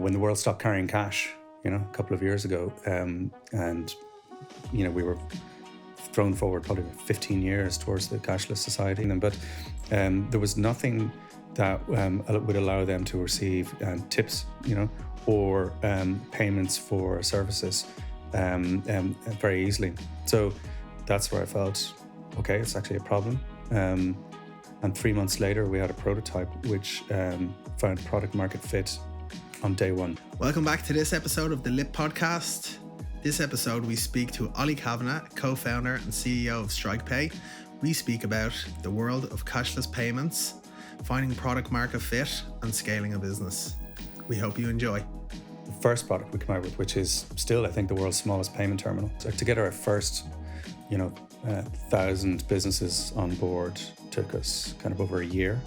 when the world stopped carrying cash, a couple of years ago, and we were thrown forward probably 15 years towards the cashless society. But there was nothing that would allow them to receive tips, or payments for services very easily. So that's where I felt, okay, it's actually a problem. And 3 months later, we had a prototype which found product market fit on day one. Welcome back to this episode of the LiT podcast. This episode, we speak to Oli Cavanagh, co-founder and CEO of StrikePay. We speak about the world of cashless payments, finding product market fit, and scaling a business. We hope you enjoy. The first product we came out with, which is still, I think, the world's smallest payment terminal. So to get our first, 1,000 businesses on board took us kind of over a year.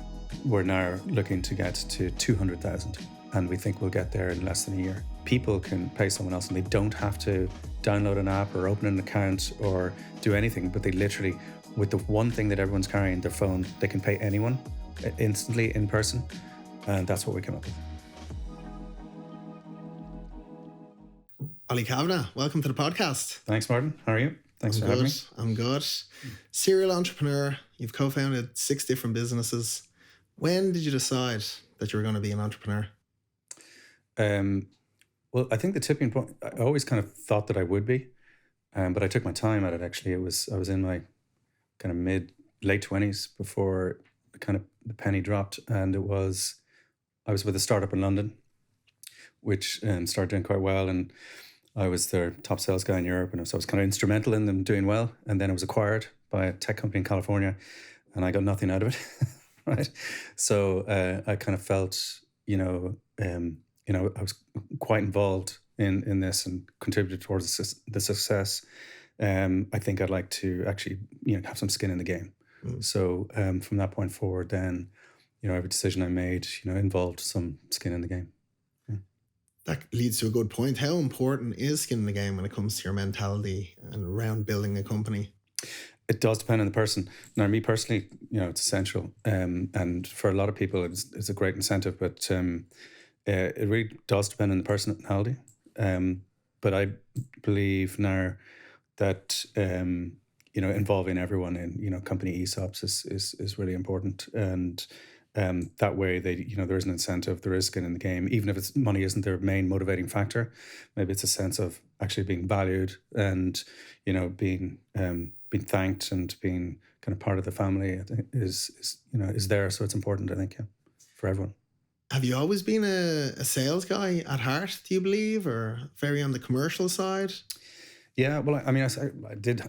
We're now looking to get to 200,000, and we think we'll get there in less than a year. People can pay someone else and they don't have to download an app or open an account or do anything, but they literally, with the one thing that everyone's carrying, their phone, they can pay anyone instantly in person, and that's what we came up with. Oli Cavanagh, welcome to the podcast. Thanks, Martin. How are you? Thanks for having me. I'm good. Serial entrepreneur. You've co-founded 6 different businesses. When did you decide that you were going to be an entrepreneur? Well, I think the tipping point, I always kind of thought that I would be, but I took my time at it, actually. I was in my kind of late 20s before kind of the penny dropped, and I was with a startup in London, which started doing quite well, and I was their top sales guy in Europe, and so I was kind of instrumental in them doing well. And then I was acquired by a tech company in California, and I got nothing out of it, right? So I kind of felt, I was quite involved in this and contributed towards the success. I think I'd like to actually, have some skin in the game. So from that point forward, then, every decision I made, involved some skin in the game. That leads to a good point. How important is skin in the game when it comes to your mentality and around building a company? It does depend on the person. Now, me personally, it's essential. And for a lot of people, it's a great incentive, but it really does depend on the personality. But I believe now that, involving everyone in, company ESOPs is really important. And that way, there is an incentive, there is skin in the game, even if money isn't their main motivating factor. Maybe it's a sense of actually being valued and, being thanked and being kind of part of the family is there. So it's important, I think, for everyone. Have you always been a sales guy at heart, do you believe, or very on the commercial side? Yeah, well, I did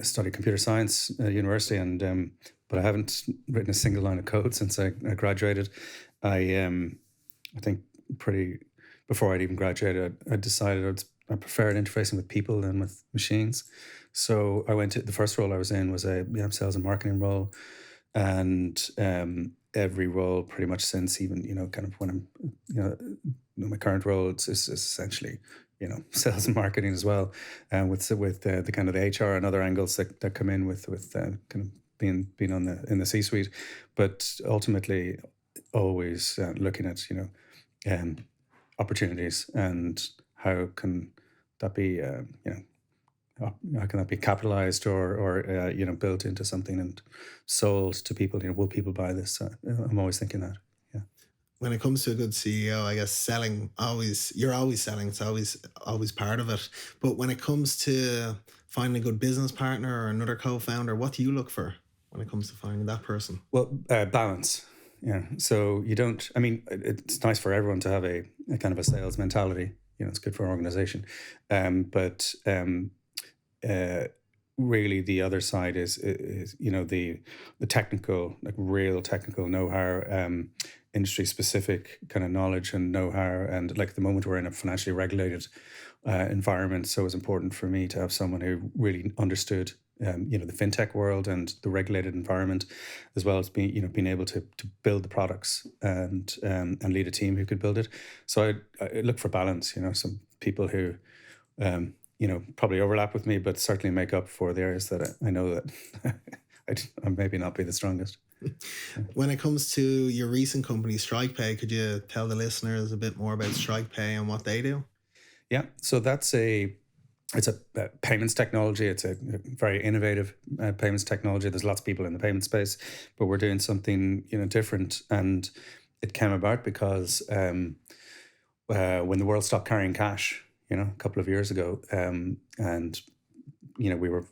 study computer science at university, and but I haven't written a single line of code since I graduated. I think before I'd even graduated, I decided I preferred interfacing with people than with machines. So I went to the first role I was in was a sales and marketing role, and every role pretty much since, even kind of when I'm my current role, is essentially sales and marketing as well, and with the kind of the HR and other angles that come in with kind of being in the C-suite, but ultimately always looking at opportunities and how can that be how can that be capitalized or built into something and sold to people? Will people buy this? I'm always thinking that. Yeah. When it comes to a good CEO, I guess you're always selling. It's always part of it. But when it comes to finding a good business partner or another co-founder, what do you look for when it comes to finding that person? Well, balance. Yeah. So it's nice for everyone to have a kind of a sales mentality. It's good for an organization. But really the other side is the technical, like real technical know-how, industry specific kind of knowledge and know-how. And like at the moment we're in a financially regulated environment. So it's important for me to have someone who really understood the fintech world and the regulated environment, as well as being able to build the products and lead a team who could build it. So I look for balance. Some people who probably overlap with me, but certainly make up for the areas that I know that I maybe not be the strongest. When it comes to your recent company, StrikePay, could you tell the listeners a bit more about StrikePay and what they do? Yeah, so it's a payments technology. It's a very innovative payments technology. There's lots of people in the payment space, but we're doing something different. And it came about because when the world stopped carrying cash, a couple of years ago, and we were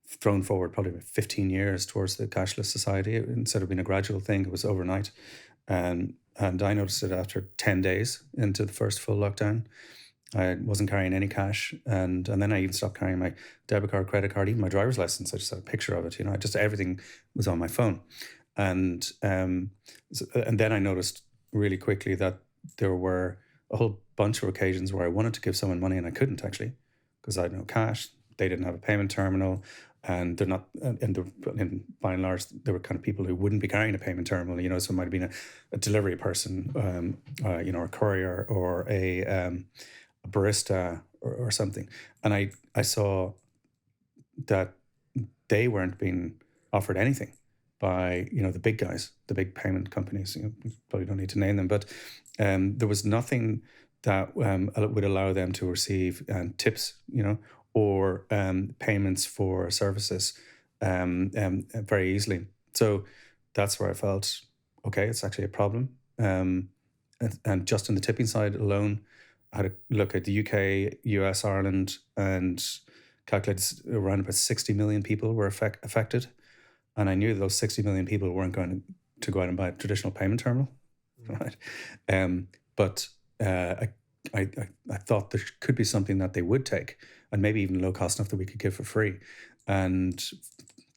thrown forward probably about 15 years towards the cashless society. Instead of being a gradual thing, it was overnight. And I noticed it after 10 days into the first full lockdown. I wasn't carrying any cash, and then I even stopped carrying my debit card, credit card, even my driver's license. I just had a picture of it. Just everything was on my phone, and and then I noticed really quickly that there were a whole bunch of occasions where I wanted to give someone money and I couldn't actually, because I had no cash. They didn't have a payment terminal, and they're not. And by and large, there were kind of people who wouldn't be carrying a payment terminal. So it might have been a delivery person, a courier or a barista or something. And I saw that they weren't being offered anything by, the big guys, the big payment companies. Probably don't need to name them, but there was nothing that would allow them to receive tips, or payments for services very easily. So that's where I felt, okay, it's actually a problem. And just on the tipping side alone, I had a look at the UK, US, Ireland, and calculated around about 60 million people were affected. And I knew those 60 million people weren't going to go out and buy a traditional payment terminal, right? But I thought there could be something that they would take, and maybe even low cost enough that we could give for free. And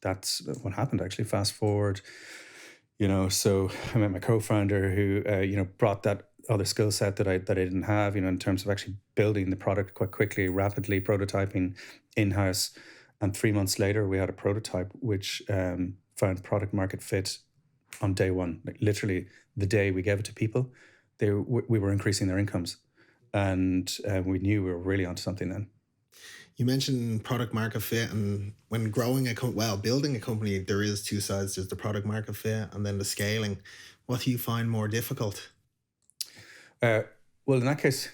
that's what happened, actually. Fast forward, so I met my co-founder who, brought that other skill set that I didn't have, in terms of actually building the product quite quickly, rapidly prototyping in-house. And 3 months later, we had a prototype which found product market fit on day one. Like literally the day we gave it to people, we were increasing their incomes. And we knew we were really onto something then. You mentioned product market fit, and when growing building a company, there is two sides. There's the product market fit and then the scaling. What do you find more difficult? Well, in that case,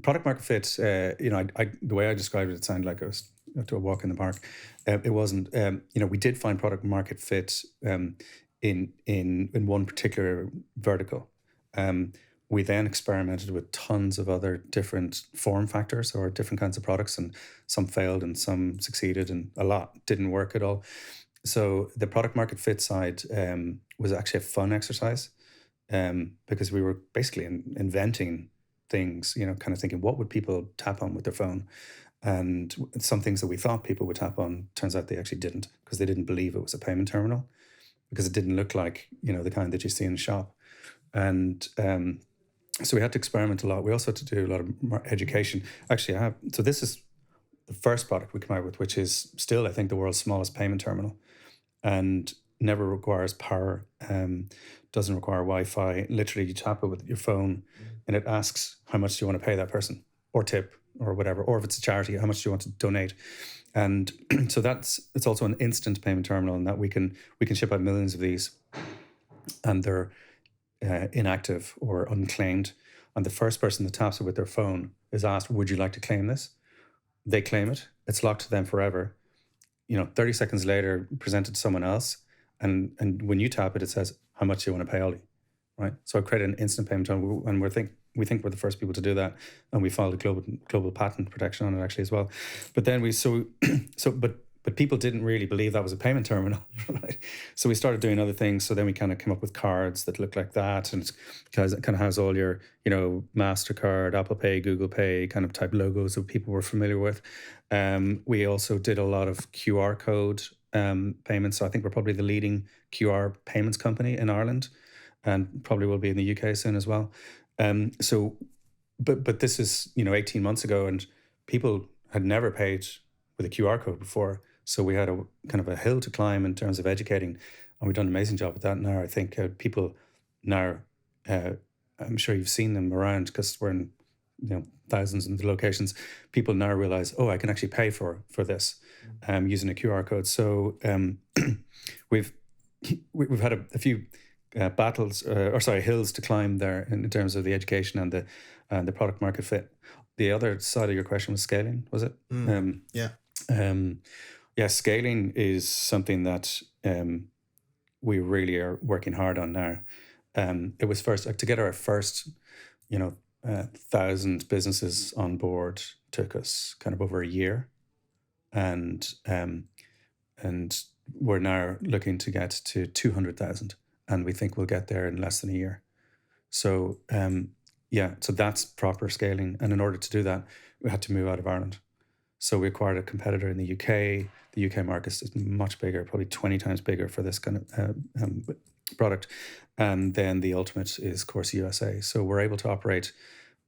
product market fit, the way I described it, it sounded like I was to a walk in the park. It wasn't. We did find product market fit in one particular vertical. We then experimented with tons of other different form factors or different kinds of products, and some failed and some succeeded, and a lot didn't work at all. So the product market fit side was actually a fun exercise. Because we were basically inventing things, kind of thinking, what would people tap on with their phone? And some things that we thought people would tap on, turns out they actually didn't, because they didn't believe it was a payment terminal, because it didn't look like, the kind that you see in a shop. And so we had to experiment a lot. We also had to do a lot of education. Actually, so this is the first product we came out with, which is still, I think, the world's smallest payment terminal, and never requires power, doesn't require Wi-Fi. Literally, you tap it with your phone and it asks how much do you want to pay that person, or tip, or whatever, or if it's a charity, how much do you want to donate. And so it's also an instant payment terminal, in that we can ship out millions of these, and they're inactive or unclaimed. And the first person that taps it with their phone is asked, would you like to claim this? They claim it. It's locked to them forever. 30 seconds later, presented to someone else. And when you tap it, it says, how much do you want to pay Oli? Right? So I created an instant payment terminal, and we think we're the first people to do that. And we filed a global patent protection on it actually as well. But then but people didn't really believe that was a payment terminal, right? So we started doing other things. So then we kind of came up with cards that look like that, and it kind of has all your, MasterCard, Apple Pay, Google Pay kind of type logos that people were familiar with. We also did a lot of QR code payments. So I think we're probably the leading QR payments company in Ireland, and probably will be in the UK soon as well. But this is, 18 months ago, and people had never paid with a QR code before. So we had a kind of a hill to climb in terms of educating, and we've done an amazing job with that. Now I think people now, I'm sure you've seen them around, because we're in thousands of locations. People now realize, I can actually pay for this using a QR code. So we've we've had a few hills to climb there in terms of the education and the product market fit. The other side of your question was scaling, was it? Yeah. Yeah, scaling is something that we really are working hard on now. It was first to get our first, 1,000 businesses on board took us kind of over a year, and we're now looking to get to 200,000, and we think we'll get there in less than a year. So so that's proper scaling, and in order to do that, we had to move out of Ireland. So we acquired a competitor in the UK. The UK market is much bigger, probably 20 times bigger for this kind of product. And then the ultimate is, of course, USA. So we're able to operate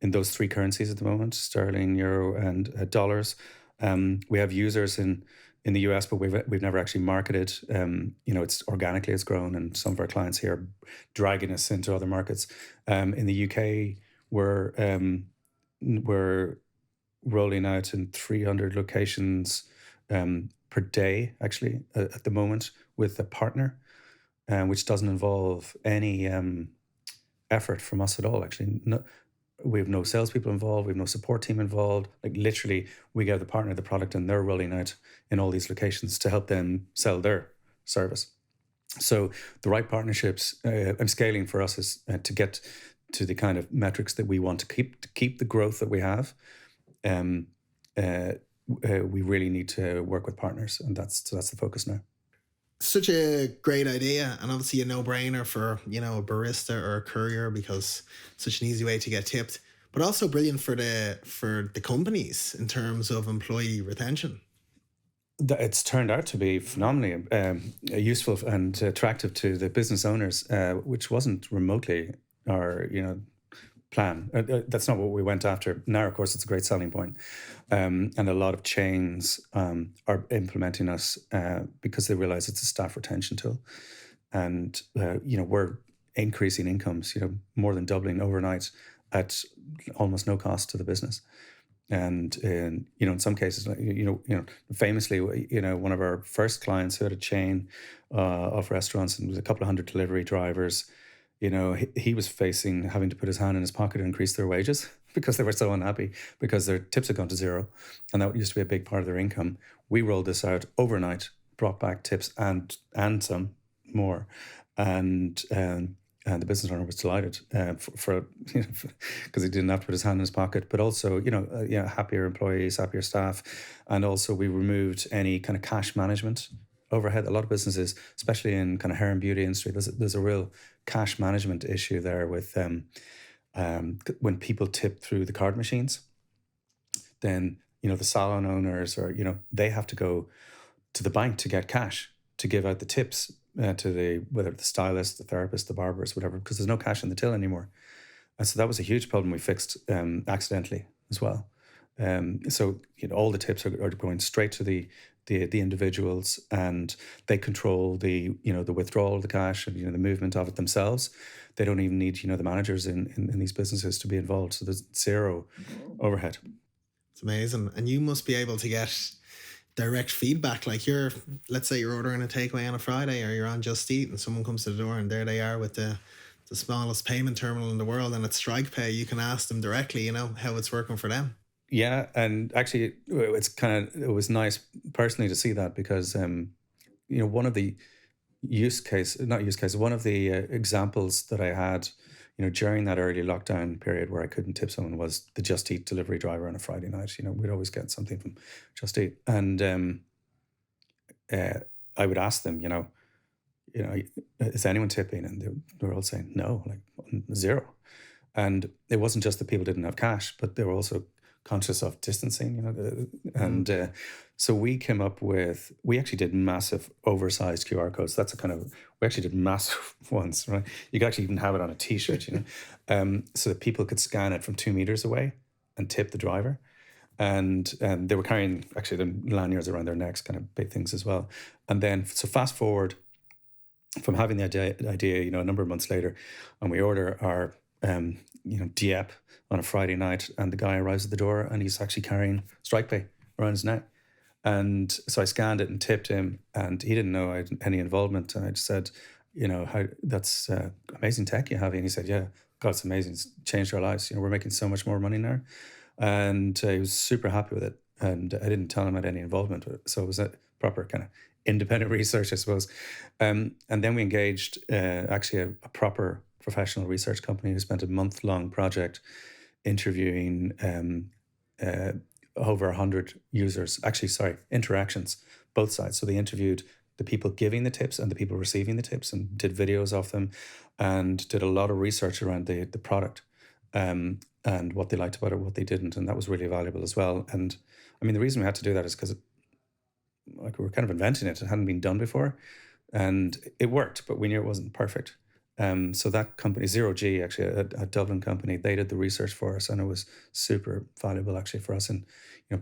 in those three currencies at the moment: sterling, euro, and dollars. We have users in the US, but we've never actually marketed. It's organically it's grown, and some of our clients here are dragging us into other markets. In the UK, we're rolling out in 300 locations per day, actually, at the moment, with a partner, which doesn't involve any effort from us at all, actually. No, we have no salespeople involved. We have no support team involved. Like, literally, we give the partner the product, and they're rolling out in all these locations to help them sell their service. So the right partnerships and scaling for us is to get to the kind of metrics that we want to keep the growth that we have. We really need to work with partners, and that's the focus now. Such a great idea, and obviously a no-brainer for a barista or a courier, because such an easy way to get tipped, but also brilliant for the companies in terms of employee retention. It's turned out to be phenomenally useful and attractive to the business owners, which wasn't remotely our plan. That's not what we went after. Now, of course, it's a great selling point. And a lot of chains are implementing us because they realize it's a staff retention tool. And, we're increasing incomes, more than doubling overnight at almost no cost to the business. And, in some cases, famously, one of our first clients who had a chain of restaurants, and was a couple of hundred delivery drivers, he was having to put his hand in his pocket and increase their wages because they were so unhappy because their tips had gone to zero. And that used to be a big part of their income. We rolled this out overnight, brought back tips and some more. And the business owner was delighted because he didn't have to put his hand in his pocket, but also, happier employees, happier staff. And also we removed any kind of cash management overhead. A lot of businesses, especially in kind of hair and beauty industry, there's a real cash management issue there with when people tip through the card machines, then the salon owners they have to go to the bank to get cash to give out the tips to whether the stylist, the therapist, the barbers, whatever, because there's no cash in the till anymore. And so that was a huge problem we fixed accidentally as well. So all the tips are going straight to the individuals, and they control the withdrawal of the cash and the movement of it themselves. They don't even need the managers in these businesses to be involved. So there's zero overhead. It's amazing, and you must be able to get direct feedback. Like, let's say you're ordering a takeaway on a Friday, or you're on Just Eat, and someone comes to the door, and there they are with the smallest payment terminal in the world, and it's StrikePay. You can ask them directly, how it's working for them. Yeah, and actually, it was nice personally to see that, because one of the one of the examples that I had during that early lockdown period where I couldn't tip someone was the Just Eat delivery driver on a Friday night. We'd always get something from Just Eat, and I would ask them, is anyone tipping? And they were all saying no, like zero. And it wasn't just that people didn't have cash, but they were also conscious of distancing, and so we came up with, we actually did massive oversized QR codes. We actually did massive ones, right? You could actually even have it on a t-shirt, so that people could scan it from 2 meters away and tip the driver. And they were carrying actually the lanyards around their necks, kind of big things as well. And then, so fast forward from having the idea, a number of months later, and we order our, Dieppe on a Friday night, and the guy arrives at the door and he's actually carrying StrikePay around his neck. And so I scanned it and tipped him, and he didn't know I had any involvement. And I just said, how that's amazing tech you have. And he said, yeah, God, it's amazing. It's changed our lives. We're making so much more money now. And he was super happy with it. And I didn't tell him I had any involvement with it. So it was a proper kind of independent research, I suppose. And then we engaged actually a proper professional research company who spent a month-long project interviewing over 100 users, interactions, both sides. So they interviewed the people giving the tips and the people receiving the tips, and did videos of them, and did a lot of research around the product, and what they liked about it, what they didn't. And that was really valuable as well. And I mean, the reason we had to do that is because we were kind of inventing it. It hadn't been done before, and it worked, but we knew it wasn't perfect. So that company, Zero G, actually a Dublin company, they did the research for us, and it was super valuable actually for us. And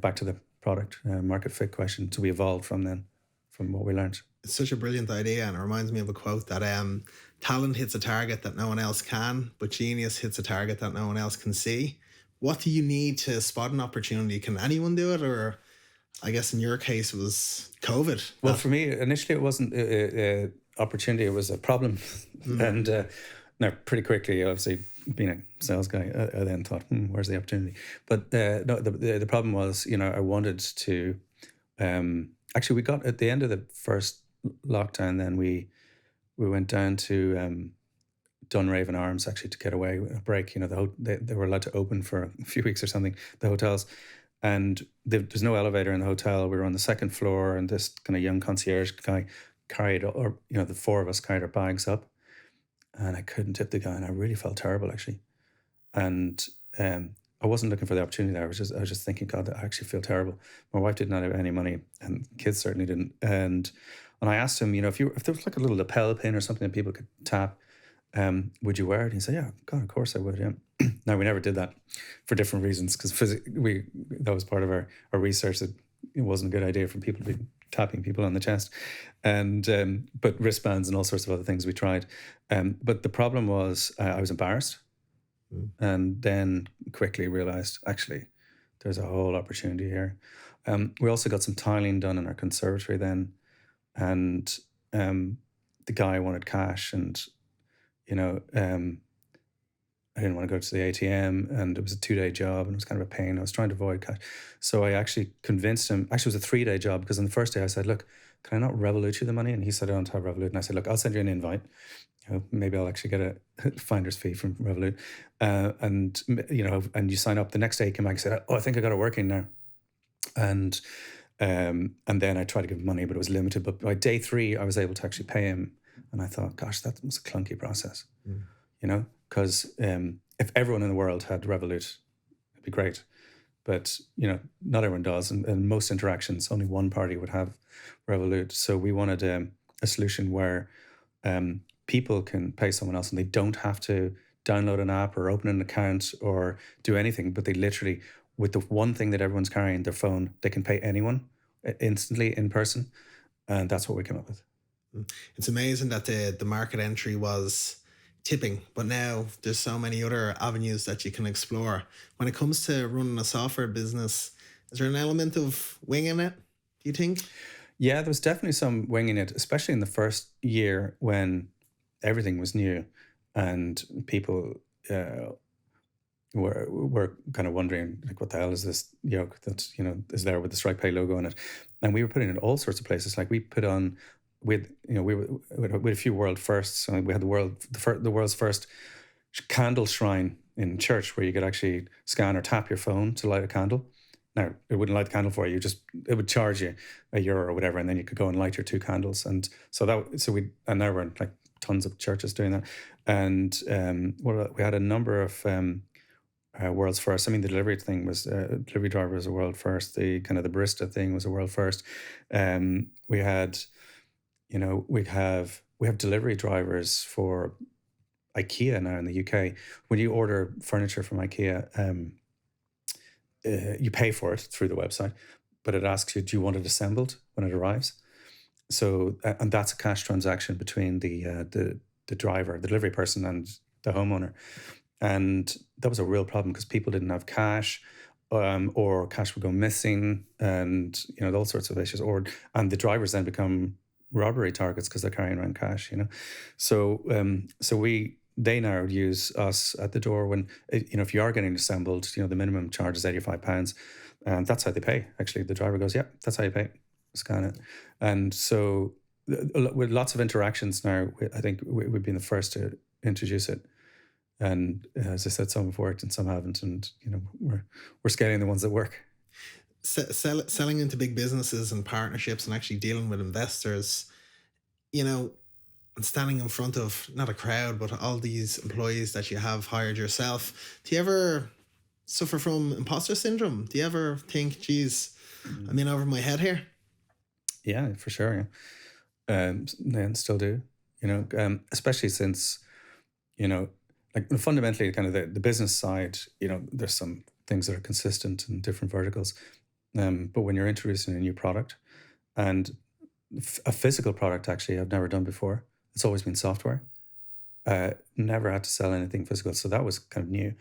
back to the product market fit question, so we evolved from then, from what we learned. It's such a brilliant idea, and it reminds me of a quote that talent hits a target that no one else can, but genius hits a target that no one else can see. What do you need to spot an opportunity? Can anyone do it, or I guess in your case it was COVID? Well, for me initially it wasn't opportunity, it was a problem. And now pretty quickly, obviously being a sales guy, I then thought, where's the opportunity? But no, the problem was, I wanted to actually, we got at the end of the first lockdown, then we went down to Dunraven Arms actually to get away a break. They were allowed to open for a few weeks or something, the hotels, and there's no elevator in the hotel. We were on the second floor, and this kind of young concierge guy carried, the four of us carried our bags up, and I couldn't tip the guy, and I really felt terrible actually. And I wasn't looking for the opportunity there. I was just thinking, God, I actually feel terrible. My wife did not have any money, and kids certainly didn't. And I asked him, if there was like a little lapel pin or something that people could tap, would you wear it? And he said, yeah, God, of course I would. Yeah. Now, we never did that for different reasons, because that was part of our research, that it wasn't a good idea for people to be tapping people on the chest, and but wristbands and all sorts of other things we tried. But the problem was I was embarrassed, and then quickly realized actually there's a whole opportunity here. We also got some tiling done in our conservatory then, and the guy wanted cash, and I didn't want to go to the ATM, and it was a 2-day job, and it was kind of a pain. I was trying to avoid cash. So I actually convinced him, actually it was a 3-day job, because on the first day I said, look, can I not Revolut you the money? And he said, I don't have Revolut. And I said, look, I'll send you an invite. Maybe I'll actually get a finder's fee from Revolut. And you sign up. The next day he came back and said, oh, I think I got it working now. And then I tried to give him money, but it was limited. But by day 3, I was able to actually pay him. And I thought, gosh, that was a clunky process, because if everyone in the world had Revolut, it'd be great. But, not everyone does. And most interactions, only one party would have Revolut. So we wanted a solution where people can pay someone else, and they don't have to download an app or open an account or do anything. But they literally, with the one thing that everyone's carrying, their phone, they can pay anyone instantly in person. And that's what we came up with. It's amazing that the market entry was tipping, but now there's so many other avenues that you can explore. When it comes to running a software business, is there an element of winging it, do you think? Yeah, there was definitely some winging it, especially in the first year when everything was new, and people were kind of wondering, like, what the hell is this yoke that is there with the StrikePay logo on it? And we were putting it in all sorts of places. Like we put on with a few world firsts. So we had the world's first candle shrine in church, where you could actually scan or tap your phone to light a candle. Now, it wouldn't light the candle for you; it would charge you €1 or whatever, and then you could go and light your 2 candles. And now we're in like tons of churches doing that. And we had a number of world's first. I mean, the delivery thing was delivery driver was a world first. The kind of the barista thing was a world first. We had. We have delivery drivers for IKEA now in the UK. When you order furniture from IKEA, you pay for it through the website, but it asks you, do you want it assembled when it arrives? So, and that's a cash transaction between the driver, the delivery person, and the homeowner. And that was a real problem, because people didn't have cash, or cash would go missing, and all sorts of issues. And the drivers then become robbery targets because they're carrying around cash. So they now use us at the door when if you are getting assembled. The minimum charge is £85, and that's how they pay. Actually, the driver goes, "Yeah, that's how you pay. Scan it." And so with lots of interactions now, I think we've been the first to introduce it. And as I said, some have worked and some haven't, and we're scaling the ones that work. Selling into big businesses and partnerships and actually dealing with investors, and standing in front of not a crowd but all these employees that you have hired yourself. Do you ever suffer from imposter syndrome? Do you ever think, geez, I'm in over my head here? Yeah, for sure. Yeah, and still do. Especially since like fundamentally, kind of the business side, there's some things that are consistent in different verticals. But when you're introducing a new product, and a physical product, actually, I've never done before. It's always been software. Never had to sell anything physical. So that was kind of new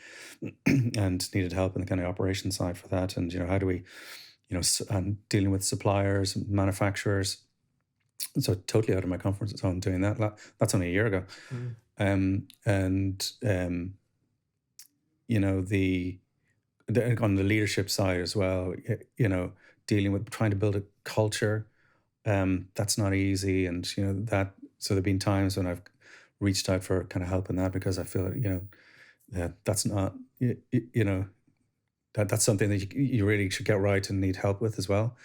and needed help in the kind of operation side for that. And, how do we, and dealing with suppliers, manufacturers. So totally out of my comfort zone doing that. That's only a year ago. On the leadership side as well, dealing with trying to build a culture, that's not easy. And, so there've been times when I've reached out for kind of help in that, because I feel that's not, that's something that you really should get right and need help with as well.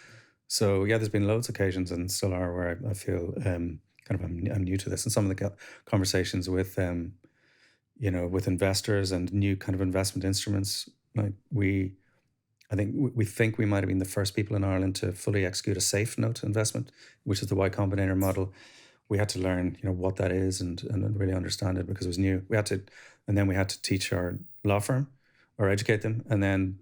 So yeah, there's been loads of occasions, and still are, where I feel I'm new to this, and some of the conversations with with investors and new kind of investment instruments. Like we think we might have been the first people in Ireland to fully execute a safe note investment, which is the Y Combinator model. We had to learn what that is and really understand it, because it was new. We had to teach our law firm or educate them, and then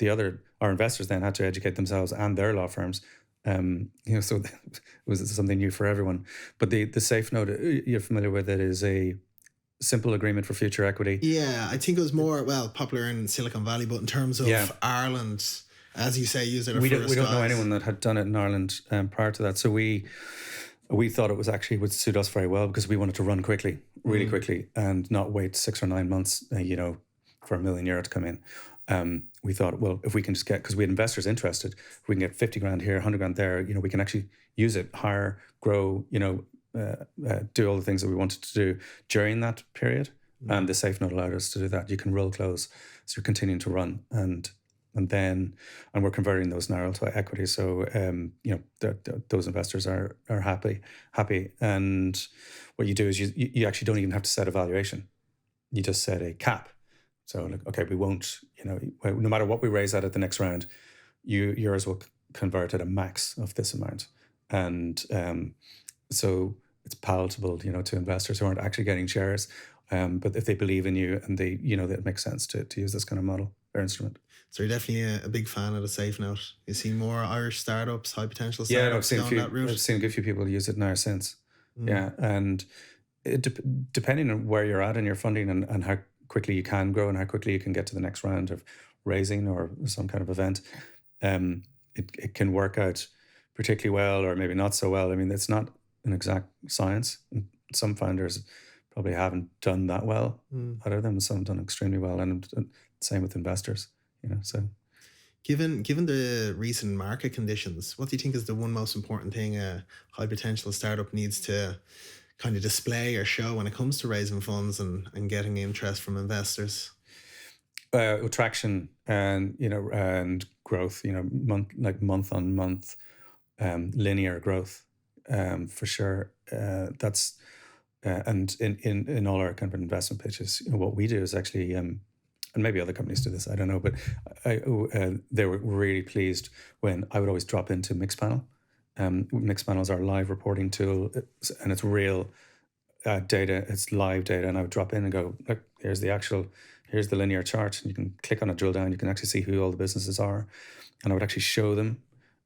our investors then had to educate themselves and their law firms. So it was something new for everyone. But the safe note, you're familiar with it, is a simple agreement for future equity. Yeah, I think it was more, popular in Silicon Valley, but in terms of Ireland, as you say, use it. We don't know anyone that had done it in Ireland prior to that. So we thought it would suit us very well, because we wanted to run quickly, really quickly, and not wait 6 or 9 months, for €1 million to come in. We thought, well, if we can just because we had investors interested, if we can get 50 grand here, 100 grand there, we can actually use it, hire, grow, do all the things that we wanted to do during that period. And the safe note allowed us to do that. You can roll close, so you're continuing to run, and we're converting those now to equity. So those investors are happy. And what you do is you actually don't even have to set a valuation. You just set a cap. So okay, we won't, no matter what we raise at the next round, yours will convert at a max of this amount. And so it's palatable, to investors who aren't actually getting shares. But if they believe in you and they, that it makes sense to use this kind of model or instrument. So you're definitely a big fan of the safe note. You see more Irish startups, high potential startups. Yeah, I've seen a good few people use it now since. Yeah, and depending on where you're at in your funding and how quickly you can grow and how quickly you can get to the next round of raising or some kind of event, it can work out particularly well, or maybe not so well. I mean, it's not an exact science. Some founders probably haven't done that well out of them. Some have done extremely well, and same with investors. So given the recent market conditions, what do you think is the one most important thing a high potential startup needs to kind of display or show when it comes to raising funds and getting interest from investors? Traction and and growth. Month on month, linear growth, for sure. That's and in all our kind of investment pitches, what we do is actually, and maybe other companies do this, I don't know, but they were really pleased when I would always drop into Mixpanel. Mixpanel is our live reporting tool, and it's real data, it's live data, and I would drop in and go, look, here's the linear chart, and you can click on it, drill down, you can actually see who all the businesses are, and I would actually show them,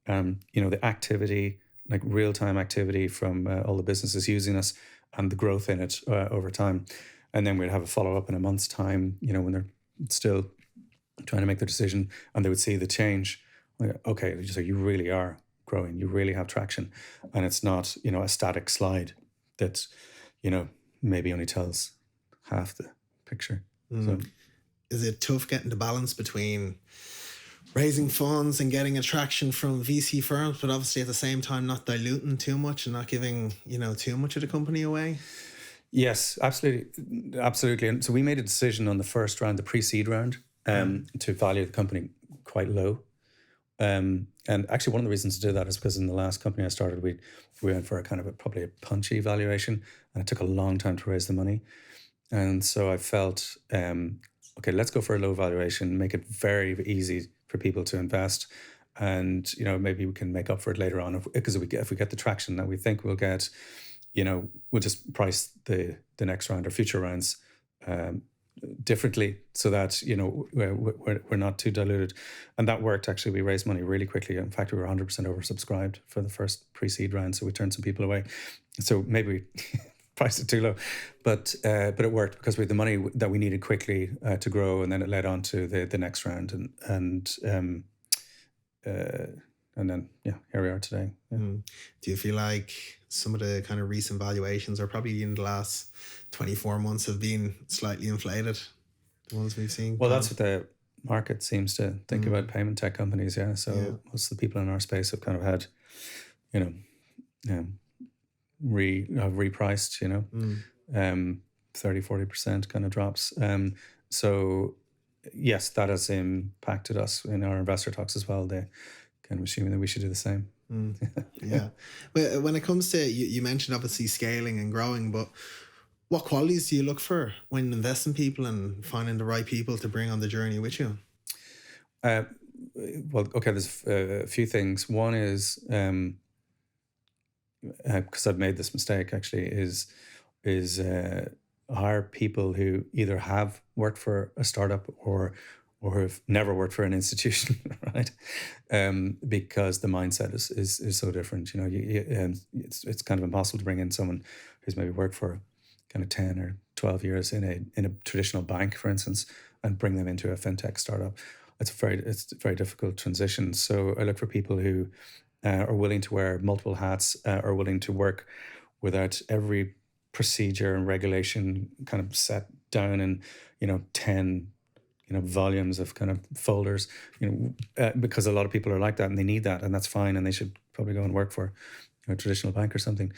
the activity, like real-time activity from all the businesses using us and the growth in it over time. And then we'd have a follow-up in a month's time, when they're still trying to make the decision, and they would see the change. Like, okay, so you really are growing, you really have traction, and it's not, a static slide that, maybe only tells half the picture. So Is it tough getting the balance between raising funds and getting attraction from VC firms, but obviously at the same time not diluting too much and not giving, too much of the company away? yes, absolutely. And so we made a decision on the first round, the pre-seed round, to value the company quite low. And actually, one of the reasons to do that is because in the last company I started, we went for a kind of probably a punchy valuation, and it took a long time to raise the money. And so I felt, okay, let's go for a low valuation, make it very easy for people to invest, and maybe we can make up for it later on because if we get the traction that we think we'll get, we'll just price the next round or future rounds differently so that we're not too diluted. And that worked. Actually, we raised money really quickly. In fact, we were 100% oversubscribed for the first pre-seed round, so we turned some people away. So maybe we priced it too low, but it worked because we had the money that we needed quickly to grow, and then it led on to the next round, and then here we are today. Yeah. Do you feel like some of the kind of recent valuations, or probably in the last 24 months, have been slightly inflated? The ones we've seen. Well, that's what the market seems to think about payment tech companies. Yeah. So most of the people in our space have kind of had, repriced. 30-40% kind of drops. So yes, that has impacted us in our investor talks as well. They kind of assuming that we should do the same. Yeah. But when it comes to, you mentioned obviously scaling and growing, but what qualities do you look for when investing people and finding the right people to bring on the journey with you? Well, okay, there's a few things. One is, because I've made this mistake actually, is hire people who either have worked for a startup or have never worked for an institution, right? Because the mindset is so different. It's kind of impossible to bring in someone who's maybe worked for kind of 10 or 12 years in a traditional bank, for instance, and bring them into a fintech startup. It's a very difficult transition. So I look for people who are willing to wear multiple hats, are willing to work without every procedure and regulation kind of set down in 10 volumes of kind of folders, because a lot of people are like that and they need that, and that's fine, and they should probably go and work for a traditional bank or something.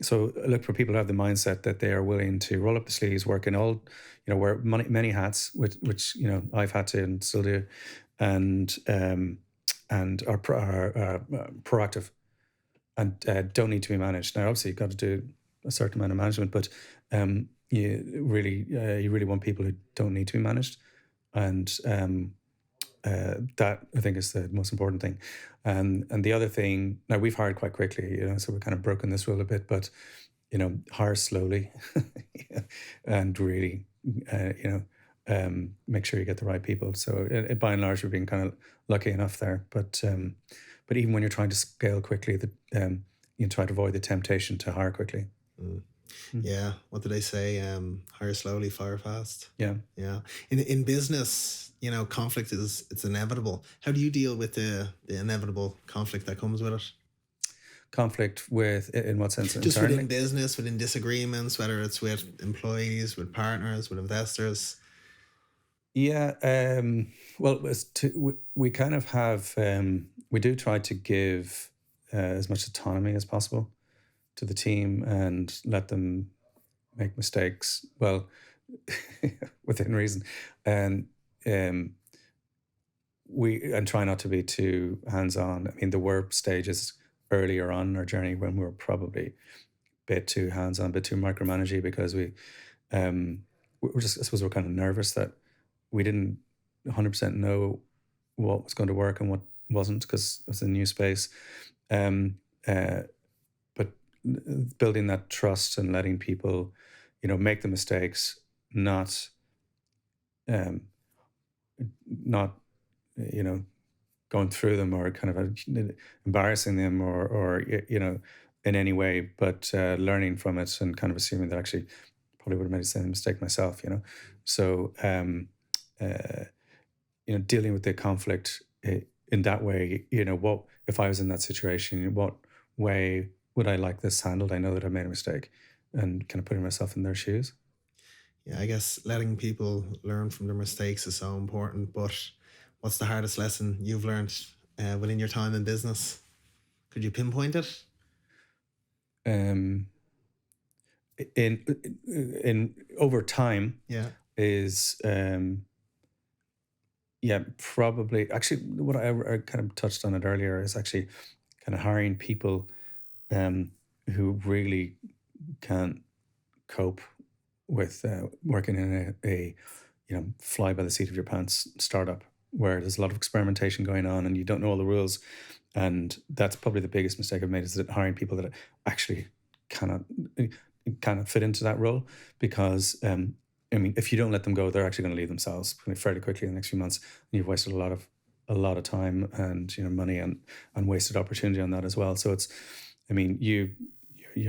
So I look for people who have the mindset that they are willing to roll up the sleeves, work in all, wear many hats, which I've had to and still do, and are proactive and don't need to be managed. Now, obviously, you've got to do a certain amount of management, but you really want people who don't need to be managed. And that, I think, is the most important thing. And the other thing, now we've hired quite quickly, so we're kind of broken this rule a bit, but, hire slowly and really, make sure you get the right people. So by and large, we're being kind of lucky enough there. But even when you're trying to scale quickly, you try to avoid the temptation to hire quickly. Yeah. What do they say? Hire slowly, fire fast. Yeah. Yeah. In business, conflict it's inevitable. How do you deal with the inevitable conflict that comes with it? Conflict in what sense? Just internally? within business, within disagreements, whether it's with employees, with partners, with investors. Yeah. Well, we kind of have, we do try to give as much autonomy as possible to the team and let them make mistakes, well, within reason. And try not to be too hands-on. I mean, there were stages earlier on in our journey when we were probably a bit too hands-on, a bit too micromanagey, because we're just, I suppose we're kind of nervous that we didn't 100% know what was going to work and what wasn't, because it's a new space. But building that trust and letting people, make the mistakes, not going through them or kind of embarrassing them or in any way, but learning from it and kind of assuming that actually probably would have made the same mistake myself. So dealing with the conflict in that way. What if I was in that situation? What way would I like this handled? I know that I made a mistake, and kind of putting myself in their shoes. Yeah, I guess letting people learn from their mistakes is so important. But what's the hardest lesson you've learned within your time in business? Could you pinpoint it? Um, in over time Yeah. is probably actually what I kind of touched on it earlier is actually kind of hiring people who really can't cope with working in a fly by the seat of your pants startup where there's a lot of experimentation going on and you don't know all the rules. And that's probably the biggest mistake I've made, is that hiring people that actually cannot fit into that role, because if you don't let them go, they're actually going to leave themselves fairly quickly in the next few months, and you've wasted a lot of time and money and wasted opportunity on that as well. So it's, you're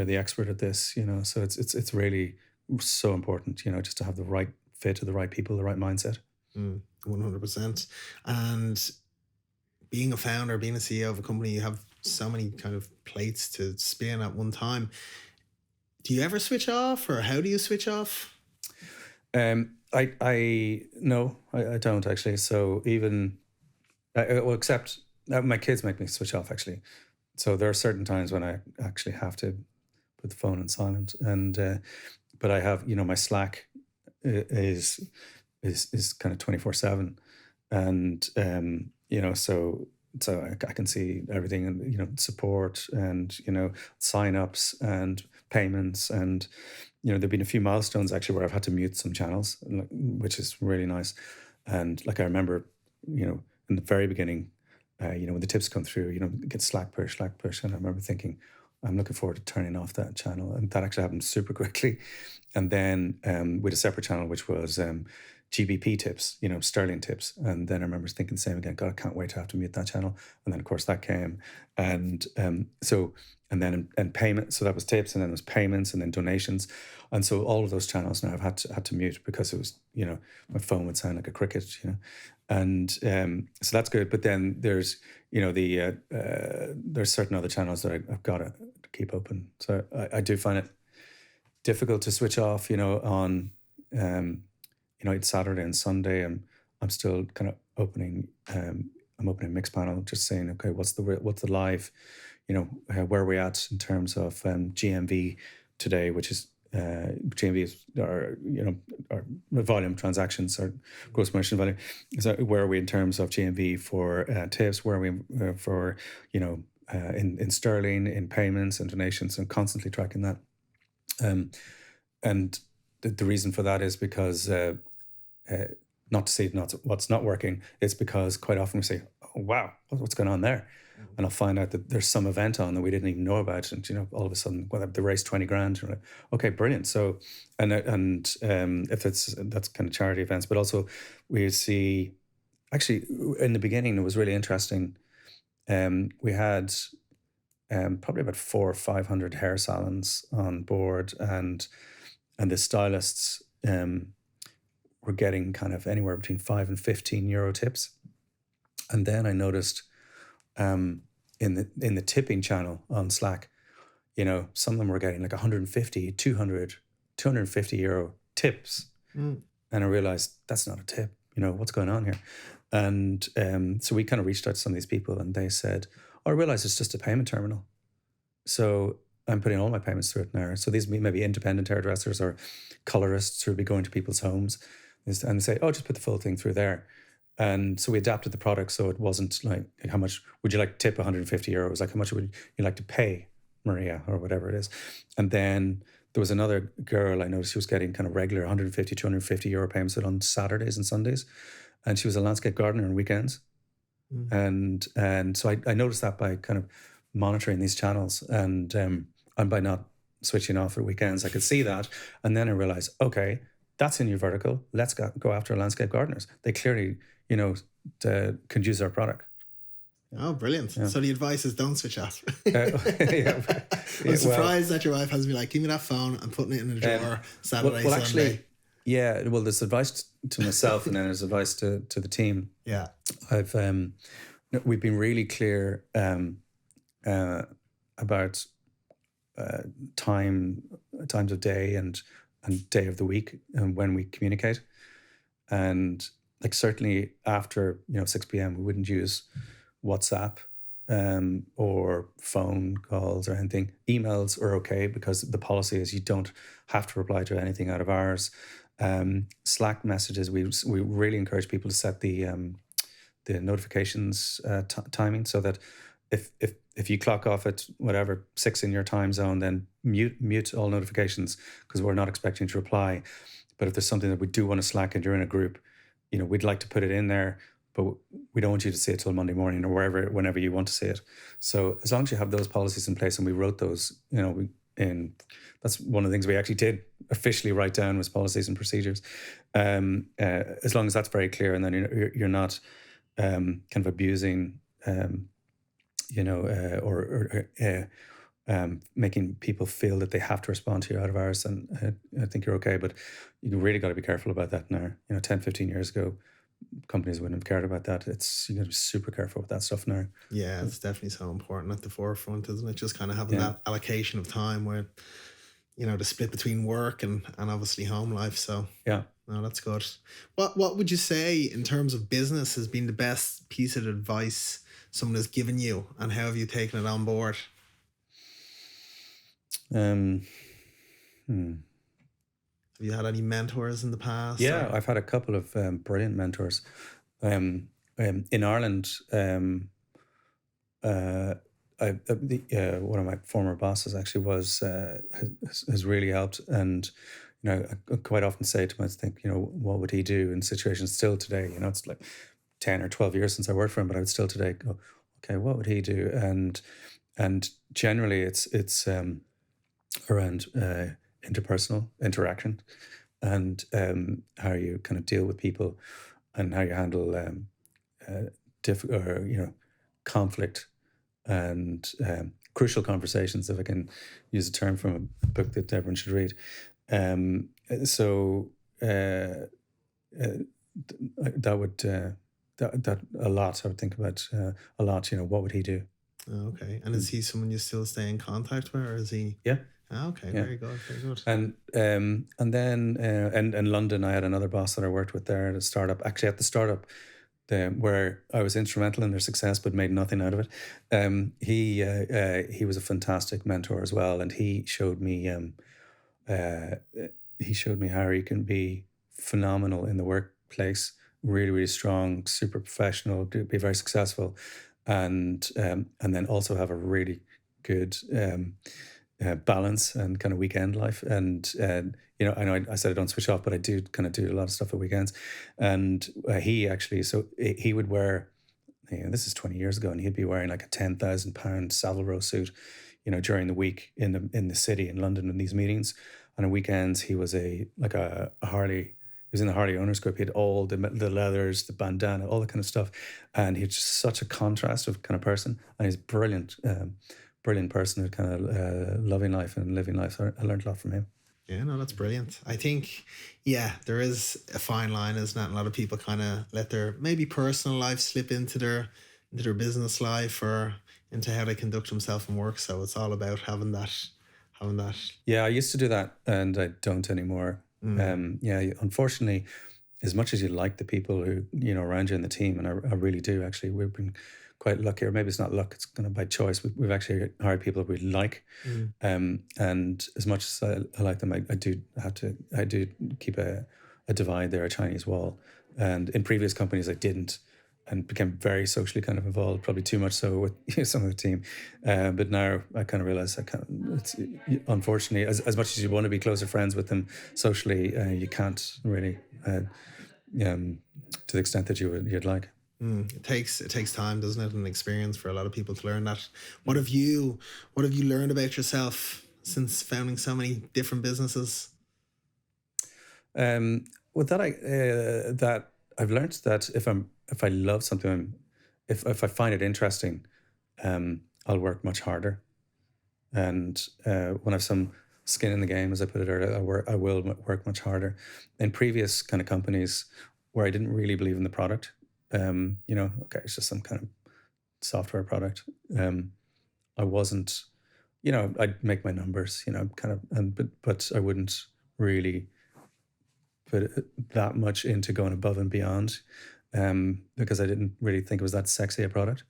the expert at this, so it's really so important, just to have the right fit to the right people, the right mindset. 100%. And being a founder, being a CEO of a company, you have so many kind of plates to spin at one time. Do you ever switch off, or how do you switch off? I don't actually. So even, except my kids make me switch off actually. So there are certain times when I actually have to put the phone on silent, and but I have, my Slack is kind of 24/7, and so I can see everything, and support, and sign-ups and payments, and there've been a few milestones actually where I've had to mute some channels, which is really nice. And I remember, in the very beginning, when the tips come through, get Slack push, and I remember thinking, I'm looking forward to turning off that channel, and that actually happened super quickly. And then with a separate channel, which was GBP tips, sterling tips. And then I remember thinking the same again, God, I can't wait to have to mute that channel. And then of course that came. And then payment. So that was tips, and then there was payments, and then donations. And so all of those channels now I've had to mute, because it was, my phone would sound like a cricket, And so that's good. But then there's, there's certain other channels that I've got to keep open. So I do find it difficult to switch off, on it's Saturday and Sunday, and I'm still kind of opening. I'm opening Mixpanel, just saying, okay, what's the live, where are we at in terms of GMV today, which is GMV is our volume transactions, or gross merchant value. So where are we in terms of GMV for tips? Where are we for in sterling, in payments and donations, and constantly tracking that. And the reason for that is because not to say what's not working, it's because quite often we say, oh, wow, what's going on there? Mm-hmm. And I'll find out that there's some event on that we didn't even know about, and all of a sudden, well, they raised 20 grand. Like, okay, brilliant. So, and if that's kind of charity events, but also we see, actually in the beginning it was really interesting. We had probably about 400 or 500 hair salons on board, and the stylists were getting kind of anywhere between €5 and €15 tips. And then I noticed in the tipping channel on Slack, some of them were getting like 150, 200, €250 tips. And I realized that's not a tip. What's going on here? And so we kind of reached out to some of these people, and they said, oh, I realize it's just a payment terminal. So I'm putting all my payments through it now. So these may be independent hairdressers or colorists who would be going to people's homes, and they say, oh, just put the full thing through there. And so we adapted the product so it wasn't like, how much would you like to tip? €150. Like, how much would you like to pay Maria, or whatever it is? And then there was another girl I noticed, she was getting kind of regular €150, €250 payments on Saturdays and Sundays. And she was a landscape gardener on weekends. And so I noticed that by kind of monitoring these channels, and by not switching off at weekends, I could see that. And then I realized, okay, that's in your vertical. Let's go after landscape gardeners. They clearly, can use our product. Oh, brilliant. Yeah. So the advice is don't switch off. Yeah. I'm surprised that your wife has been like, give me that phone, I'm putting it in a drawer Saturday, well, Sunday. Actually, Yeah, well, there's advice to myself, and then there's advice to the team. Yeah. We've been really clear about times of day and day of the week, and when we communicate. And like certainly after 6 p.m. we wouldn't use WhatsApp or phone calls or anything. Emails are okay because the policy is you don't have to reply to anything out of hours. Slack messages, we really encourage people to set the notifications timing, so that if you clock off at whatever 6 in your time zone, then mute all notifications, because we're not expecting to reply. But if there's something that we do want to Slack and you're in a group, we'd like to put it in there, but we don't want you to see it till Monday morning or whenever you want to see it. So as long as you have those policies in place, and we wrote those, that's one of the things we actually did officially write down, was policies and procedures. As long as that's very clear, and then you're not kind of abusing, making people feel that they have to respond to you out of hours, and I think you're okay. But you really got to be careful about that now. 10, 15 years ago, companies wouldn't have cared about that. You got to be super careful with that stuff now. Yeah, it's definitely so important at the forefront, isn't it? Just kind of having that allocation of time where, the split between work and obviously home life. So yeah, no, that's good. What would you say in terms of business has been the best piece of advice someone has given you, and how have you taken it on board? Have you had any mentors in the past? Yeah, I've had a couple of brilliant mentors. In Ireland, one of my former bosses actually has really helped. And I quite often say to myself, what would he do in situations still today? It's like 10 or 12 years since I worked for him, but I would still today go, okay, what would he do? And generally it's around interpersonal interaction, and how you kind of deal with people, and how you handle conflict and crucial conversations, if I can use a term from a book that everyone should read. That would that a lot. I would think about a lot. What would he do? Okay, and is he someone you still stay in contact with, or is he? Yeah. Okay, yeah. Very good, very good. And then in London, I had another boss that I worked with there at a startup. Actually, at the startup, where I was instrumental in their success, but made nothing out of it. He was a fantastic mentor as well, and he showed me how you can be phenomenal in the workplace, really, really strong, super professional, be very successful, and then also have a really good balance and kind of weekend life. And I know I said I don't switch off, but I do kind of do a lot of stuff at weekends. And he would wear, this is 20 years ago, and he'd be wearing like a £10,000 Savile Row suit, during the week in the city in London in these meetings. And on weekends he was a Harley. He was in the Harley owners group. He had all the leathers, the bandana, all that kind of stuff, and he's just such a contrast of kind of person. And he's brilliant person who kind of loving life and living life. So I learned a lot from him. Yeah, no, that's brilliant. I think, there is a fine line, isn't it? A lot of people kind of let their maybe personal life slip into their business life, or into how they conduct themselves in work. So it's all about having that. Yeah, I used to do that, and I don't anymore. Unfortunately, as much as you like the people who around you in the team, and I really do actually, we've been quite lucky, or maybe it's not luck, it's kind of by choice. We've actually hired people we like, and as much as I like them, I do keep a divide there, a Chinese wall. And in previous companies I didn't, and became very socially kind of involved, probably too much so with some of the team. But now I kind of realize it's unfortunately, as much as you want to be closer friends with them socially, you can't really to the extent that you'd like. It takes time, doesn't it, and experience for a lot of people to learn that. What have you learned about yourself since founding so many different businesses? That I've learned that if I love something, if I find it interesting, I'll work much harder. And when I've some skin in the game, as I put it earlier. I will work much harder. In previous kind of companies where I didn't really believe in the product, okay, it's just some kind of software product. I wasn't, I'd make my numbers, kind of, but I wouldn't really put that much into going above and beyond, because I didn't really think it was that sexy a product.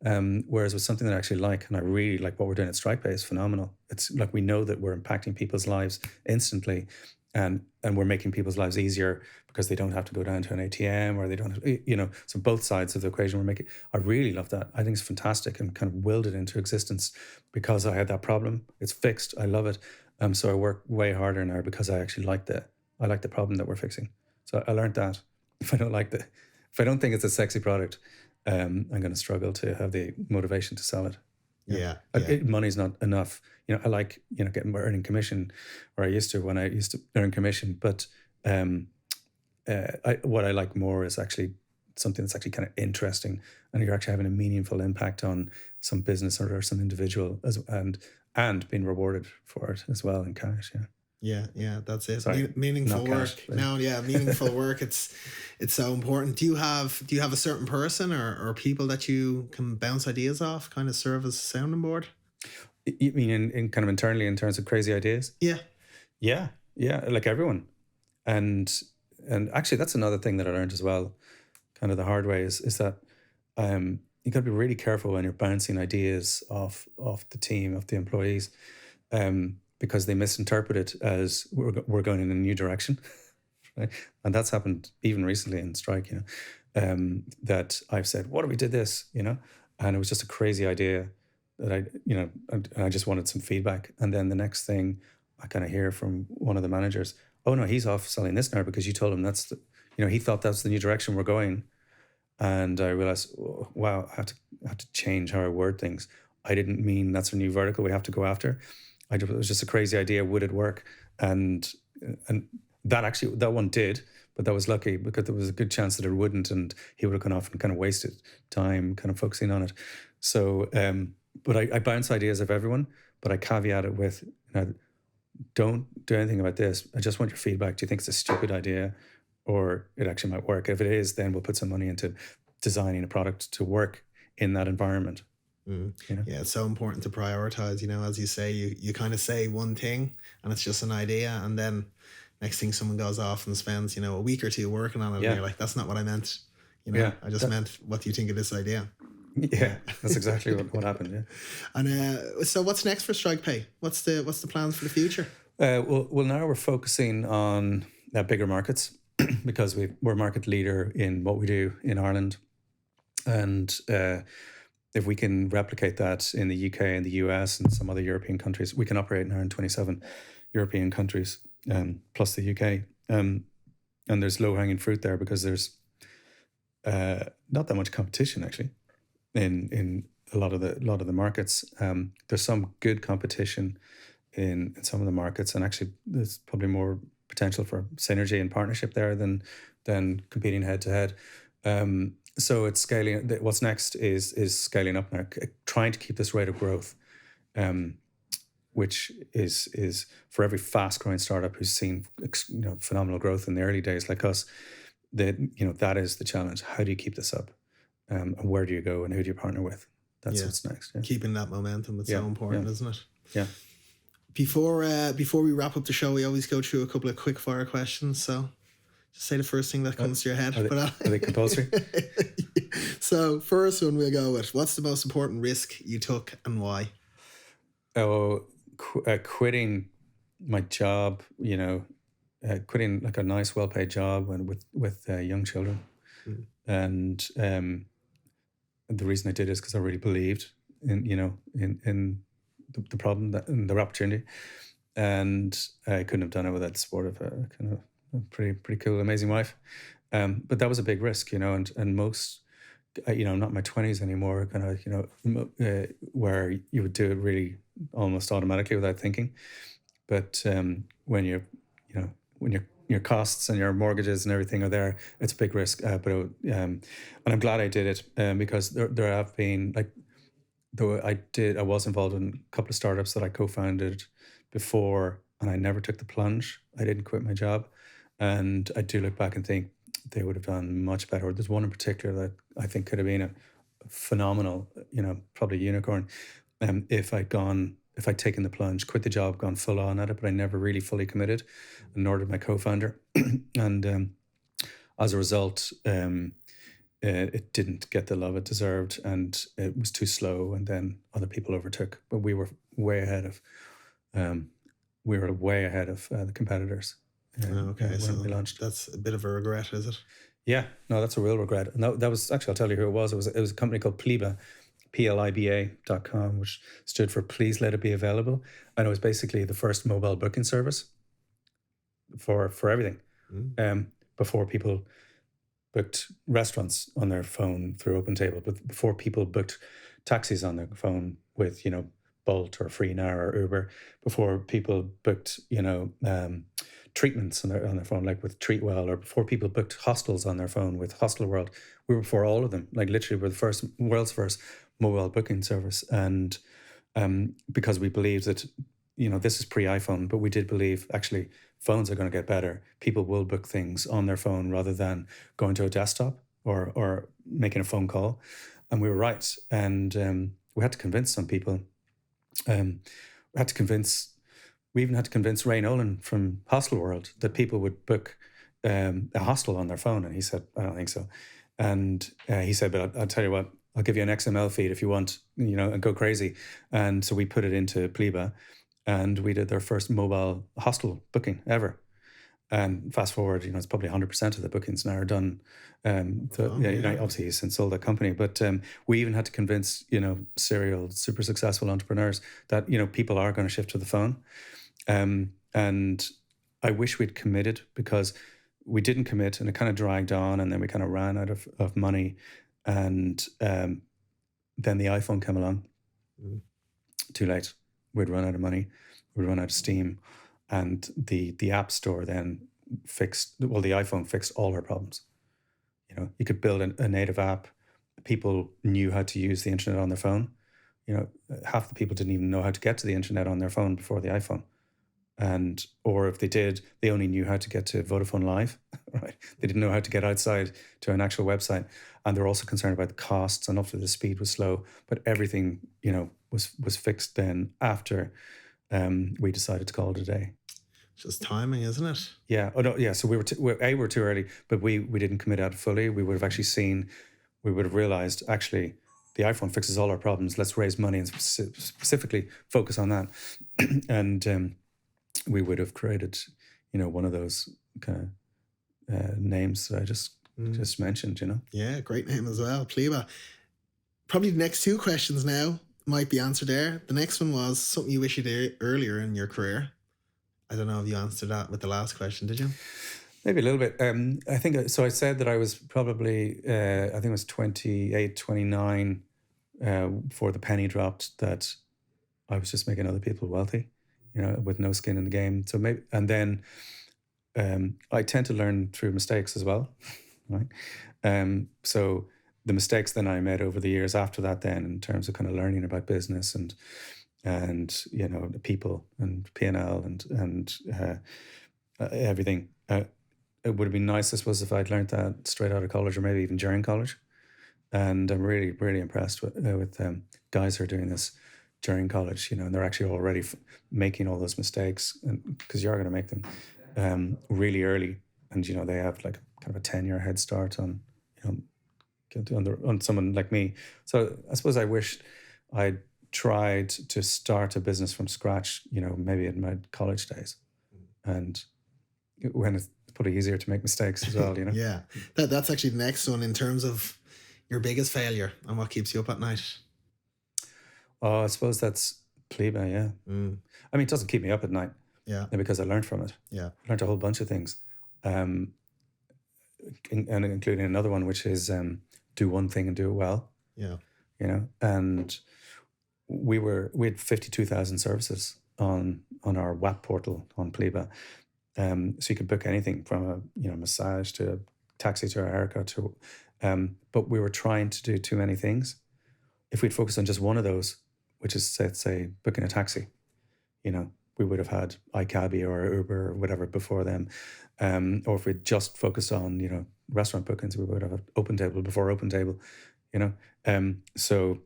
Whereas with something that I actually like, and I really like what we're doing at StrikePay is phenomenal. It's like we know that we're impacting people's lives instantly, and we're making people's lives easier because they don't have to go down to an ATM, or they don't have, so both sides of the equation we're making. I really love that. I think it's fantastic, and kind of willed it into existence because I had that problem. It's fixed. I love it. So I work way harder now because I actually like the problem that we're fixing. So I learned that if I don't think it's a sexy product, I'm going to struggle to have the motivation to sell it. Yeah. Money's not enough. I like, earning commission, or I used to when I used to earn commission. But what I like more is actually something that's actually kind of interesting, and you're actually having a meaningful impact on some business or some individual, and being rewarded for it as well in cash. Yeah, that's it. Sorry, meaningful not work. cash, but- No, yeah, meaningful work. It's so important. Do you have a certain person or people that you can bounce ideas off, kind of serve as a sounding board? You mean in kind of internally in terms of crazy ideas? Yeah. Yeah, like everyone. And actually that's another thing that I learned as well, kind of the hard way, is that you got to be really careful when you're bouncing ideas off the team, of the employees, because they misinterpret it as we're going in a new direction. Right? And that's happened even recently in Strike, that I've said, what if we did this, and it was just a crazy idea that I just wanted some feedback. And then the next thing I kind of hear from one of the managers, oh no, he's off selling this now because you told him he thought that's the new direction we're going. And I realized, wow, I have to change how I word things. I didn't mean that's a new vertical we have to go after. It was just a crazy idea. Would it work? And that one did, but that was lucky because there was a good chance that it wouldn't, and he would have gone off and kind of wasted time kind of focusing on it. So, but I bounce ideas of everyone, but I caveat it with, don't do anything about this. I just want your feedback. Do you think it's a stupid idea, or it actually might work? If it is, then we'll put some money into designing a product to work in that environment. Yeah, it's so important to prioritize. As you say, you kind of say one thing and it's just an idea, and then next thing someone goes off and spends a week or two working on it, and you're like, that's not what I meant. I just meant, what do you think of this idea? Yeah, that's exactly what happened. Yeah. And so what's next for StrikePay? What's the plans for the future? Well, now we're focusing on bigger markets because we're market leader in what we do in Ireland, and if we can replicate that in the UK and the US and some other European countries, we can operate now in 27 European countries, plus the UK. And there's low-hanging fruit there because there's not that much competition actually in a lot of the markets. There's some good competition in some of the markets, and actually there's probably more potential for synergy and partnership there than competing head to head. So it's scaling. What's next is scaling up now, trying to keep this rate of growth, which is for every fast growing startup who's seen phenomenal growth in the early days like us. That is the challenge. How do you keep this up? And where do you go, and who do you partner with? That's what's next. Yeah. Keeping that momentum is so important, isn't it? Yeah. Before we wrap up the show, we always go through a couple of quick fire questions. So just say the first thing that comes to your head. Are they compulsory? So first one we'll go with, what's the most important risk you took and why? Oh, quitting my job, quitting like a nice, well-paid job and with young children. And the reason I did is because I really believed in the problem and the opportunity, and I couldn't have done it without the support of a kind of a pretty cool, amazing wife. But that was a big risk, and most, not in my 20s anymore, kind of, where you would do it really almost automatically without thinking. But when your costs and your mortgages and everything are there, it's a big risk. And I'm glad I did it, because there have been, like, though I was involved in a couple of startups that I co-founded before, and I never took the plunge. I didn't quit my job. And I do look back and think they would have done much better. There's one in particular that I think could have been a phenomenal, probably a unicorn. If I'd taken the plunge, quit the job, gone full on at it, but I never really fully committed, and nor did my co-founder. And as a result, it didn't get the love it deserved, and it was too slow. And then other people overtook, but we were way ahead of the competitors. Okay, when so we launched. that's a bit of a regret, is it? Yeah, no, that's a real regret. And that was actually, I'll tell you who it was. It was a company called Pliba, PLIBA.com, which stood for Please Let It Be Available. And it was basically the first mobile booking service for everything. Before people booked restaurants on their phone through OpenTable, but before people booked taxis on their phone with, Bolt or Free Now or Uber, before people booked, treatments on their phone, like with Treatwell, or before people booked hostels on their phone with Hostelworld. We were before all of them. Like literally, we're the world's first mobile booking service. And because we believed that, this is pre-iPhone, but we did believe actually phones are going to get better. People will book things on their phone rather than going to a desktop or making a phone call. And we were right. And we had to convince some people. We even had to convince Ray Nolan from Hostelworld that people would book a hostel on their phone. And he said, I don't think so. And he said, but I'll tell you what, I'll give you an XML feed if you want, and go crazy. And so we put it into Pliba, and we did their first mobile hostel booking ever. And fast forward, it's probably 100% of the bookings now are done. Obviously he's since sold that company, but we even had to convince, serial, super successful entrepreneurs that, people are going to shift to the phone. And I wish we'd committed, because we didn't commit, and it kind of dragged on, and then we kind of ran out of money. And then the iPhone came along. Too late. We'd run out of money. We'd run out of steam. And the App Store then the iPhone fixed all our problems. You could build a native app. People knew how to use the internet on their phone. Half the people didn't even know how to get to the internet on their phone before the iPhone. Or if they did, they only knew how to get to Vodafone Live, right? They didn't know how to get outside to an actual website. And they're also concerned about the costs, and often the speed was slow. But everything, was fixed then after we decided to call it a day. Just timing, isn't it? Yeah. Oh no. Yeah. So we were too early, but we didn't commit out fully. We would have realized actually the iPhone fixes all our problems. Let's raise money and specifically focus on that. And we would have created, one of those kind of names that I just mentioned. Yeah, great name as well, Pliba. Probably the next two questions now might be answered there. The next one was something you wish you did earlier in your career. I don't know if you answered that with the last question, did you? Maybe a little bit. I think so. I said that I was probably, I think it was 28, 29 before the penny dropped, that I was just making other people wealthy, with no skin in the game. So maybe, and then I tend to learn through mistakes as well, right? So the mistakes then I made over the years after that, then in terms of kind of learning about business and the people and P&L and everything. It would have been nice, I suppose, if I'd learned that straight out of college, or maybe even during college. And I'm really, really impressed with guys who are doing this during college, and they're actually already making all those mistakes, because you are going to make them really early. And, they have like kind of a 10-year head start on someone like me. So I suppose I wish I'd tried to start a business from scratch, maybe in my college days, and when it's probably easier to make mistakes as well, Yeah, that's actually the next one in terms of your biggest failure and what keeps you up at night. Oh, I suppose that's Pliba, yeah. I mean, it doesn't keep me up at night, because I learned from it. I learned a whole bunch of things, and including another one, which is do one thing and do it well. And we had 52,000 services on our WAP portal on Pliba. So you could book anything from a massage to a taxi to a haircut to, but we were trying to do too many things. If we'd focus on just one of those, which is say booking a taxi, we would have had iCabby or Uber or whatever before them. Or if we'd just focused on, restaurant bookings, we would have had OpenTable before OpenTable, So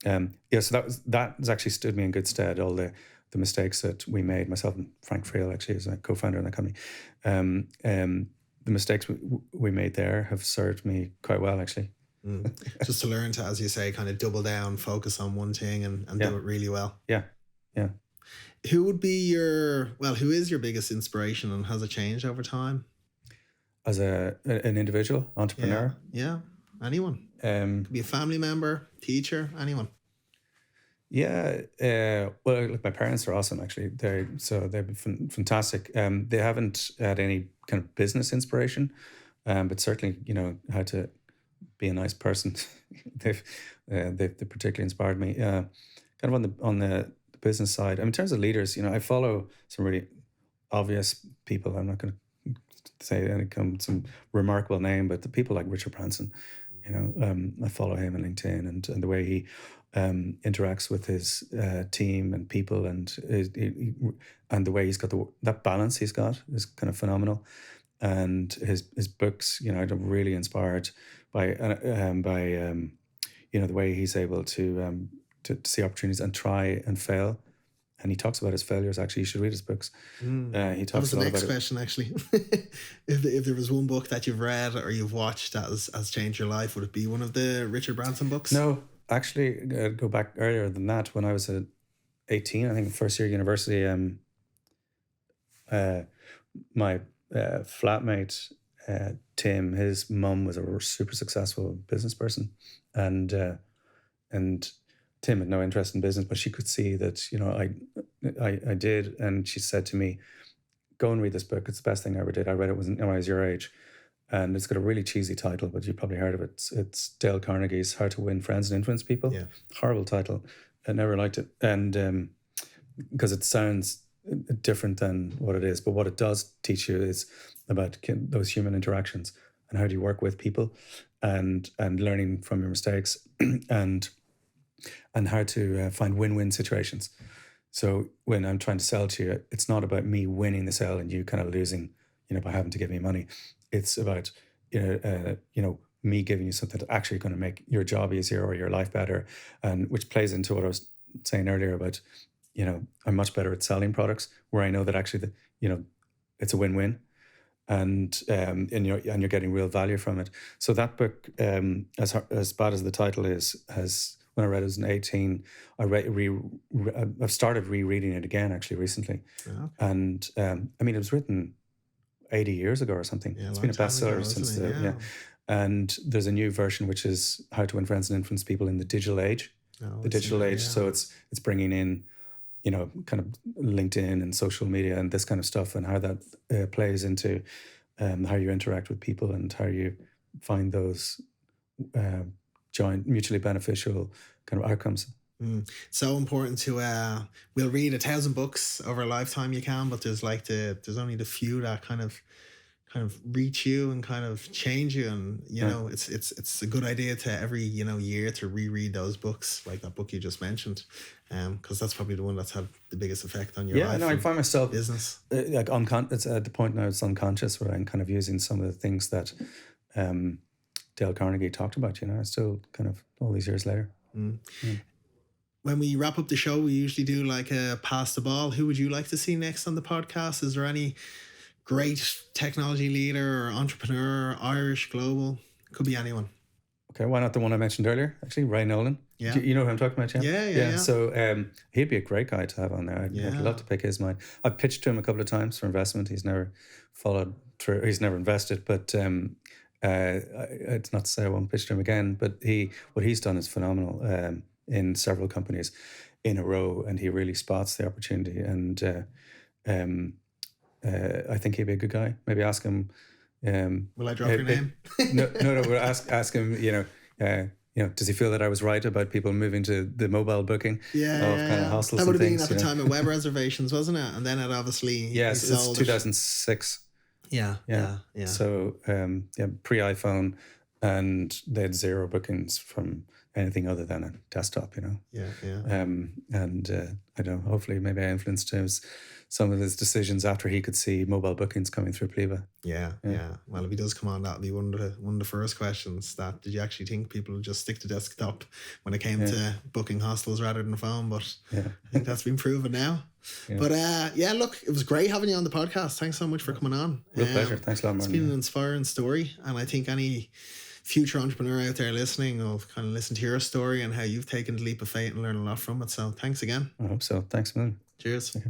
that has actually stood me in good stead. All the mistakes that we made, myself and Frank Friel actually is a co-founder in the company. The mistakes we made there have served me quite well, actually. Just to learn to, as you say, kind of double down, focus on one thing and do it really well. Yeah. Who is your biggest inspiration, and has it changed over time? As an individual entrepreneur? Yeah. Anyone. Could be a family member, teacher, anyone. Yeah. Well, look, my parents are awesome, actually. They've been fantastic. They haven't had any kind of business inspiration, but certainly, how to be a nice person. They've particularly inspired me. Kind of on the business side. In terms of leaders, I follow some really obvious people. I'm not going to say some remarkable name, but the people like Richard Branson. I follow him on LinkedIn and the way he interacts with his team and people, and the way he's got that balance he's got is kind of phenomenal. And his books, I'm really inspired by the way he's able to see opportunities and try and fail. And he talks about his failures. Actually, you should read his books. He talks that was the a lot next about question, actually. if there was one book that you've read or you've watched that has changed your life, would it be one of the Richard Branson books? No, actually, go back earlier than that. When I was 18, I think first year university, my flatmate Tim, his mum was a super successful business person, and Tim had no interest in business, but she could see that I did, and she said to me, "Go and read this book. It's the best thing I ever did. I read it when I was your age, and it's got a really cheesy title, but you've probably heard of it. It's Dale Carnegie's How to Win Friends and Influence People." Yeah. Horrible title. I never liked it, and because it sounds different than what it is, but what it does teach you is about those human interactions and how do you work with people, and learning from your mistakes, and how to find win-win situations. So when I'm trying to sell to you, it's not about me winning the sale and you kind of losing, by having to give me money. It's about, me giving you something that's actually going to make your job easier or your life better, and which plays into what I was saying earlier about, I'm much better at selling products where I know that actually it's a win-win, and you're getting real value from it. So that book, as bad as the title is, when I read it as an 18, I've started rereading it again actually recently. Okay. And it was written 80 years ago or something. Yeah, it's been a bestseller since yeah. And there's a new version which is How to Win Friends and Influence People in the Digital Age. The digital age. So it's bringing in, kind of LinkedIn and social media and this kind of stuff, and how that plays into how you interact with people and how you find those joint mutually beneficial kind of outcomes. So important to we'll read 1,000 books over a lifetime you can, but there's only the few that kind of reach you and kind of change you, and it's a good idea to every year to reread those books, like that book you just mentioned, because that's probably the one that's had the biggest effect on your life. I find myself business it's at the point now it's unconscious where I'm kind of using some of the things that Dale Carnegie talked about. I still kind of all these years later. When we wrap up the show, we usually do like a pass the ball. Who would you like to see next on the podcast? Is there any great technology leader or entrepreneur, Irish, global? Could be anyone. Okay, why not the one I mentioned earlier? Actually, Ryan Nolan. Yeah. You know who I'm talking about, yeah? Yeah. So he'd be a great guy to have on there. I'd love to pick his mind. I've pitched to him a couple of times for investment. He's never followed through. He's never invested, but it's not to say I won't pitch to him again. But what he's done is phenomenal in several companies in a row, and he really spots the opportunity. And I think he'd be a good guy. Maybe ask him. Will I drop your name? No. We'll ask him. Does he feel that I was right about people moving to the mobile booking? Kind of hostels. That would have been at the time of web reservations, wasn't it? And then it obviously it's 2006. Yeah. So pre-iPhone, and they had zero bookings from anything other than a desktop, you know. Yeah. And I don't know, hopefully maybe I influenced some of his decisions after he could see mobile bookings coming through Pliva. Yeah. Well, if he does come on, that'll be one of the first questions. That did you actually think people would just stick to desktop when it came to booking hostels rather than phone? But I think that's been proven now. Yeah. But look, it was great having you on the podcast. Thanks so much for coming on. Real pleasure. Thanks a lot, man. It's been an inspiring story, and I think any future entrepreneur out there listening will kind of listen to your story and how you've taken the leap of faith and learn a lot from it. So thanks again. I hope so. Thanks, man. Cheers. Okay.